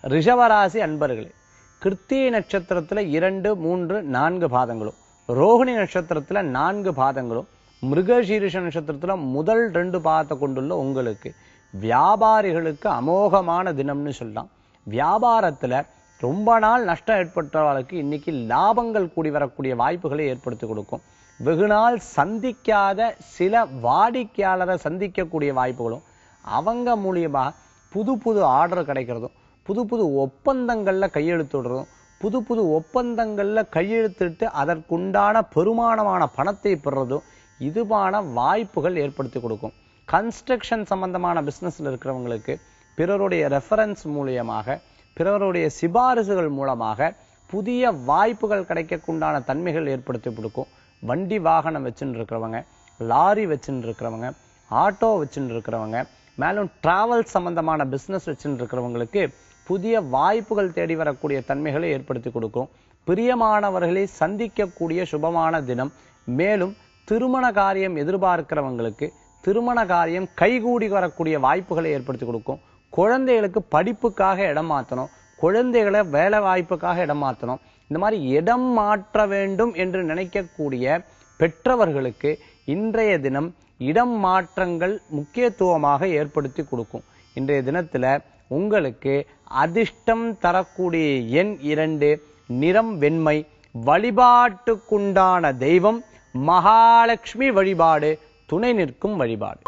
ரிஷபராசி அன்பர்களே, கிருத்திகை நட்சத்திரத்துல 2, 3, 4 பாதங்களும், ரோகிணி நட்சத்திரத்துல 4 பாதங்களும், மிருகசீரிஷ நட்சத்திரத்துல முதல் 2 பாதத்தை கொண்டுள்ள உங்களுக்கு வியாபாரிகளுக்கு அமோகமான தினம்னு சொல்லலாம். வியாபாரத்துல ரொம்ப நாள் நஷ்டம் ஏற்பட்டவர்களுக்கு இன்னைக்கு லாபங்கள் கூடி வரக்கூடிய வாய்ப்புகளை ஏற்படுத்தி கொடுக்கும். வெகு நாள் சந்திக்காத சில வாடிக்கையாளரை சந்திக்கக்கூடிய வாய்ப்புகளும், அவங்க மூலியமா புது புது ஆர்டர் கிடைக்கிறதும், புது புது ஒப்பந்தங்கள்ல கையெழுத்துடுறதும், புது புது ஒப்பந்தங்கள்ல கையெழுத்திட்டு அதற்குண்டான பெருமானமான பணத்தை பெறுறதும் இதுவான வாய்ப்புகள் ஏற்படுத்தி கொடுக்கும். கன்ஸ்ட்ரக்ஷன் சம்பந்தமான பிசினஸ்ல இருக்கிறவங்களுக்கு பிறருடைய ரெஃபரன்ஸ் மூலியமாக, பிறருடைய சிபாரிசுகள் மூலமாக புதிய வாய்ப்புகள் கிடைக்கக்குண்டான தன்மைகள் ஏற்படுத்தி கொடுக்கும். வண்டி வாகனம் வச்சுன்னு இருக்கிறவங்க, லாரி வச்சுன்னு இருக்கிறவங்க, ஆட்டோ வச்சுன்னு இருக்கிறவங்க, மேலும் டிராவல் சம்பந்தமான பிசினஸ் வச்சுன்னு இருக்கிறவங்களுக்கு புதிய வாய்ப்புகள் தேடி வரக்கூடிய தன்மைகளை ஏற்படுத்தி கொடுக்கும். பிரியமானவர்களை சந்திக்கக்கூடிய சுபமான தினம். மேலும் திருமண காரியம் எதிர்பார்க்கிறவங்களுக்கு திருமண காரியம் கைகூடி வரக்கூடிய வாய்ப்புகளை ஏற்படுத்தி கொடுக்கும். குழந்தைகளுக்கு படிப்புக்காக இடம் மாற்றணும், குழந்தைகளை வேலை வாய்ப்புக்காக இடம் மாற்றணும், இந்த மாதிரி இடம் மாற்ற வேண்டும் என்று நினைக்கக்கூடிய பெற்றவர்களுக்கு இன்றைய தினம் இடம் மாற்றங்கள் முக்கியத்துவமாக ஏற்படுத்தி கொடுக்கும். இன்றைய தினத்துல உங்களுக்கு அதிர்ஷ்டம் தரக்கூடிய எண் 2, நிறம் வெண்மை. வழிபாட்டுக்குண்டான தெய்வம் மகாலட்சுமி வழிபாடு, துணை நிற்கும் வழிபாடு.